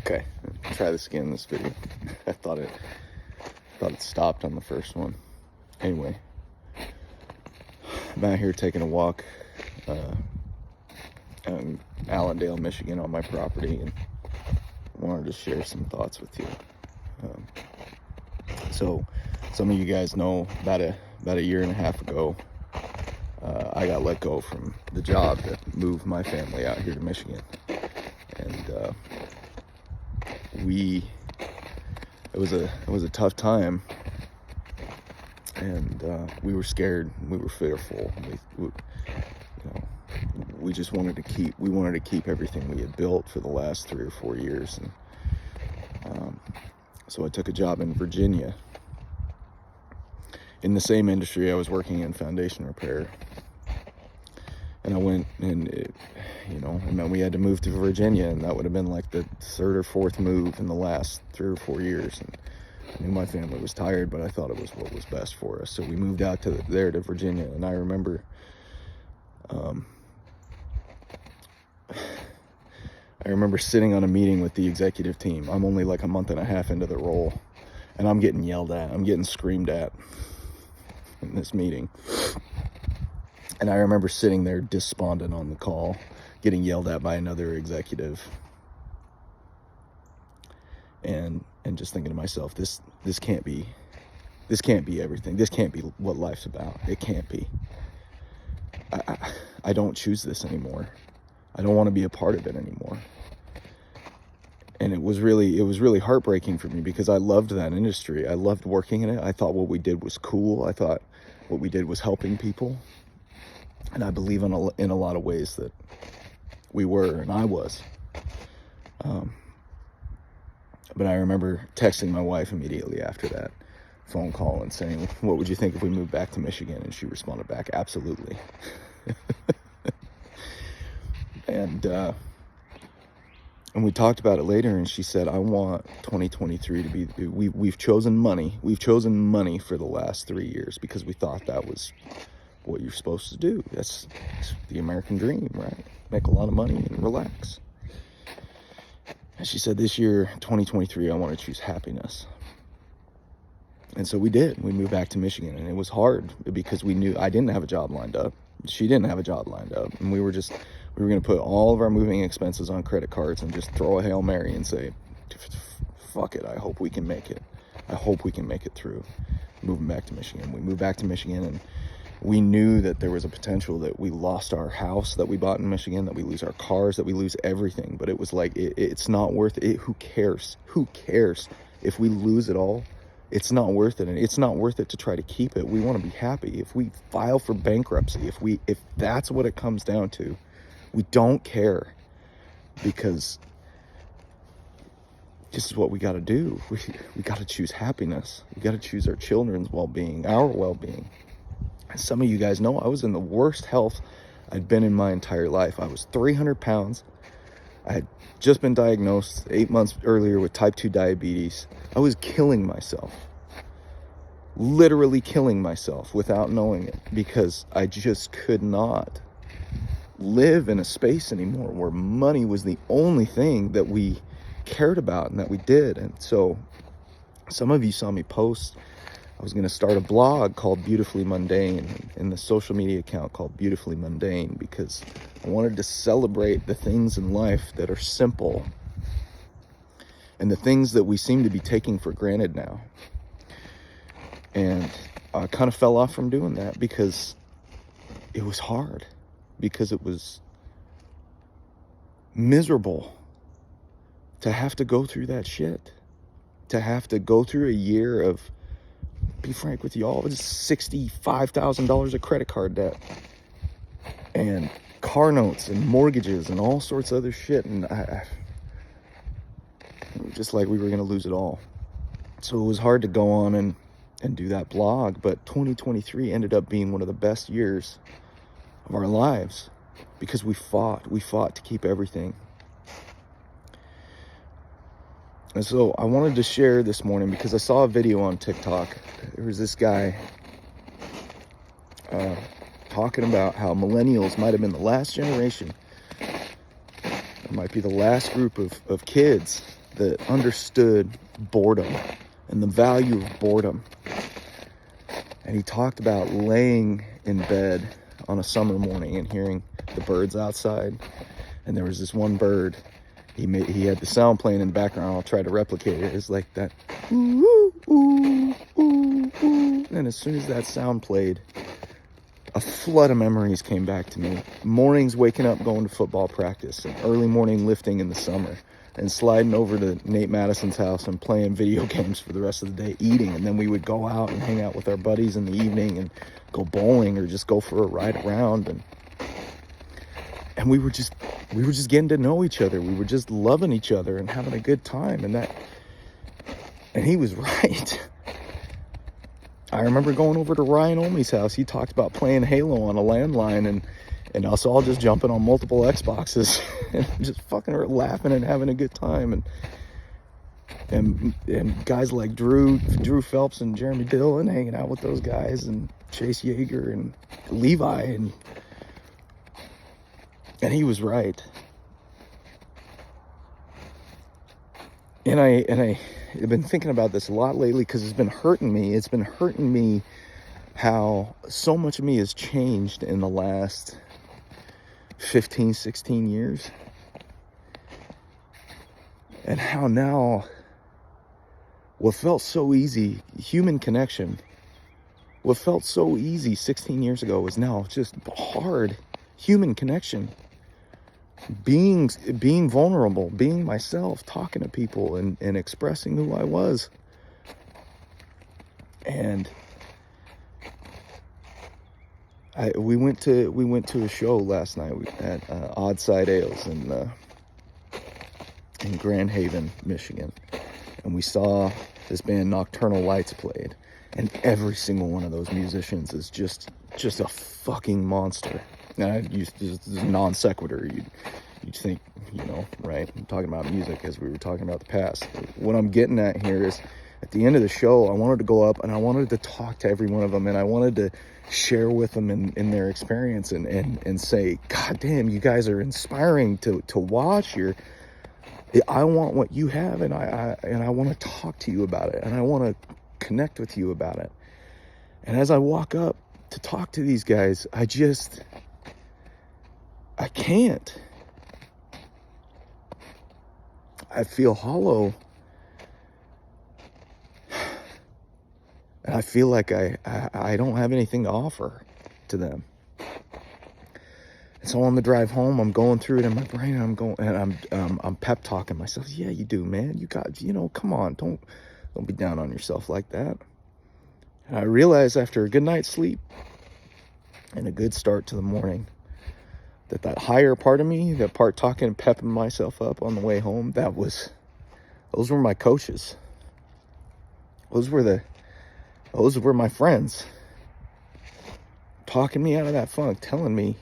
Okay, try this again in this video. I thought it stopped on the first one. Anyway, I'm out here taking a walk in Allendale, Michigan on my property, and wanted to share some thoughts with you. So some of you guys know about a year and a half ago, I got let go from the job that moved my family out here to Michigan. And it was a tough time, and we were scared, we were fearful. We just wanted to keep everything we had built for the last 3 or 4 years. And so I took a job in Virginia in the same industry I was working in, foundation repair. And I went, and it meant we had to move to Virginia, and that would have been like the 3rd or 4th move in the last 3 or 4 years. And I knew my family was tired, but I thought it was what was best for us. So we moved out to Virginia, and I remember, sitting on a meeting with the executive team. I'm only like a month and a half into the role, and I'm getting yelled at. I'm getting screamed at in this meeting. And I remember sitting there despondent on the call, getting yelled at by another executive, and just thinking to myself, this can't be everything. This can't be what life's about. It can't be. I don't choose this anymore. I don't want to be a part of it anymore. And it was really heartbreaking for me, because I loved that industry. I loved working in it. I thought what we did was cool. I thought what we did was helping people. And I believe in a lot of ways that we were, and I was. But I remember texting my wife immediately after that phone call and saying, "What would you think if we moved back to Michigan?" And she responded back, "Absolutely." And we talked about it later, and she said, "I want 2023 to be, we've chosen money. We've chosen money for the last 3 years because we thought that was what you're supposed to do. That's the American dream, right? Make a lot of money and relax." And she said, "This year, 2023, I want to choose happiness." And so we did. We moved back to Michigan, and it was hard because we knew I didn't have a job lined up. She didn't have a job lined up, and we were going to put all of our moving expenses on credit cards and just throw a Hail Mary and say, "Fuck it. I hope we can make it. I hope we can make it through moving back to Michigan." We moved back to Michigan, and we knew that there was a potential that we lost our house that we bought in Michigan, that we lose our cars, that we lose everything. But it was like, it's not worth it. Who cares? Who cares if we lose it all? It's not worth it. And it's not worth it to try to keep it. We want to be happy. If we file for bankruptcy, if that's what it comes down to, we don't care, because this is what we got to do. We got to choose happiness. We got to choose our children's well-being, our well-being. Some of you guys know I was in the worst health I'd been in my entire life. I was 300 pounds. I had just been diagnosed 8 months earlier with type 2 diabetes. I was killing myself, literally killing myself without knowing it, because I just could not live in a space anymore where money was the only thing that we cared about and that we did. And so some of you saw me post I was going to start a blog called Beautifully Mundane, and the social media account called Beautifully Mundane, because I wanted to celebrate the things in life that are simple and the things that we seem to be taking for granted now. And I kind of fell off from doing that because it was hard, because it was miserable to have to go through that shit, to have to go through a year of, be frank with you all, it's $65,000 of credit card debt and car notes and mortgages and all sorts of other shit. And I just like we were going to lose it all. So it was hard to go on and do that blog. But 2023 ended up being one of the best years of our lives, because we fought to keep everything. And so I wanted to share this morning because I saw a video on TikTok. There was this guy talking about how millennials might have been the last generation. It might be the last group of kids that understood boredom and the value of boredom. And he talked about laying in bed on a summer morning and hearing the birds outside. And there was this one bird. He had the sound playing in the background. I'll try to replicate it. It's like that. Ooh, ooh, ooh, ooh. And as soon as that sound played, a flood of memories came back to me. Mornings waking up, going to football practice, and early morning lifting in the summer, and sliding over to Nate Madison's house and playing video games for the rest of the day, eating. And then we would go out and hang out with our buddies in the evening and go bowling or just go for a ride around. And we were just getting to know each other. We were just loving each other and having a good time. And he was right. I remember going over to Ryan Olney's house. He talked about playing Halo on a landline and us all just jumping on multiple Xboxes and just fucking laughing and having a good time. And guys like Drew Phelps and Jeremy Dillon hanging out with those guys, and Chase Yeager and Levi, and he was right. And I've been thinking about this a lot lately because it's been hurting me. It's been hurting me how so much of me has changed in the last 15, 16 years. And how now what felt so easy, human connection, what felt so easy 16 years ago is now just hard human connection. Being vulnerable, being myself, talking to people and expressing who I was. And we went to a show last night at Odd Side Ales in Grand Haven, Michigan. And we saw this band Nocturnal Lights played. And every single one of those musicians is just a fucking monster. Now, I used to, this is a non sequitur. You'd think, right? I'm talking about music as we were talking about the past. What I'm getting at here is, at the end of the show, I wanted to go up and I wanted to talk to every one of them, and I wanted to share with them in their experience and say, God damn, you guys are inspiring to watch. I want what you have, and I want to talk to you about it, and I want to connect with you about it. And as I walk up to talk to these guys, I can't. I feel hollow. And I feel like I don't have anything to offer to them. And so on the drive home, I'm going through it in my brain. I'm pep talking myself. Yeah, you do, man. You got, come on. Don't be down on yourself like that. And I realized after a good night's sleep and a good start to the morning, that higher part of me, that part talking and pepping myself up on the way home, those were my coaches. Those were my friends, talking me out of that funk, telling me,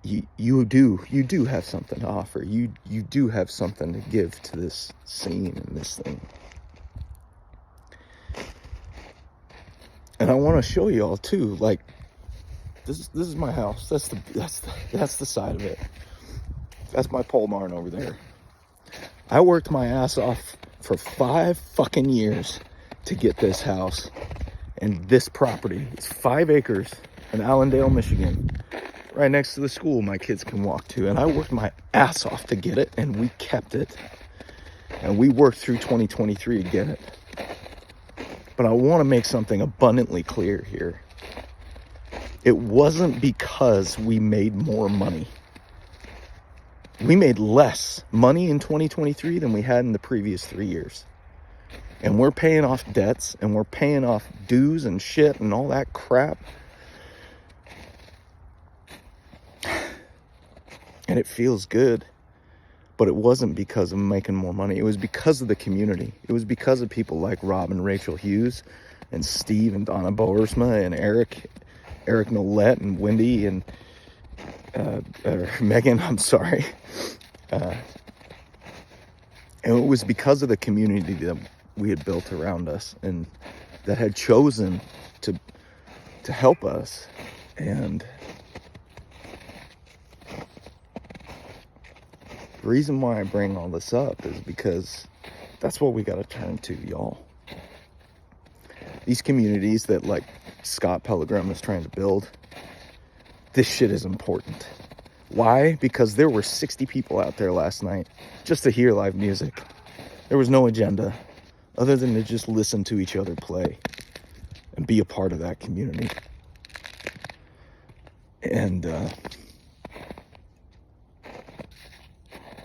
you do have something to offer. You do have something to give to this scene and this thing. And I want to show y'all too, like, this is my house. That's the side of it. That's my pole barn over there. I worked my ass off for 5 fucking years to get this house and this property. It's 5 acres in Allendale, Michigan, right next to the school my kids can walk to. And I worked my ass off to get it, and we kept it. And we worked through 2023 to get it. But I want to make something abundantly clear here. It wasn't because we made more money. We made less money in 2023 than we had in the previous 3 years. And we're paying off debts, and we're paying off dues and shit and all that crap. And it feels good. But it wasn't because of making more money. It was because of the community. It was because of people like Rob and Rachel Hughes and Steve and Donna Boersma and Eric Nolette and Wendy and Megan, I'm sorry. And it was because of the community that we had built around us and that had chosen to help us. And reason why I bring all this up is because that's what we got to turn to, y'all. These communities that like Scott Pilgrim is trying to build, this shit is important. Why? Because there were 60 people out there last night just to hear live music. There was no agenda other than to just listen to each other play and be a part of that community. And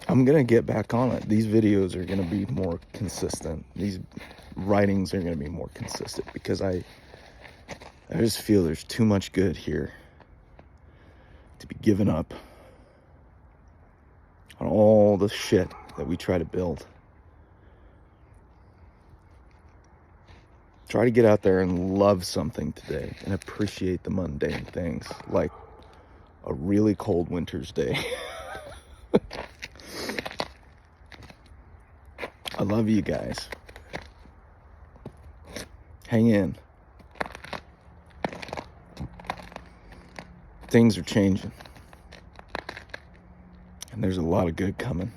I'm going to get back on it. These videos are going to be more consistent. These writings are going to be more consistent because I just feel there's too much good here to be given up on all the shit that we try to build. Try to get out there and love something today and appreciate the mundane things, like a really cold winter's day. I love you guys. Hang in. Things are changing. And there's a lot of good coming.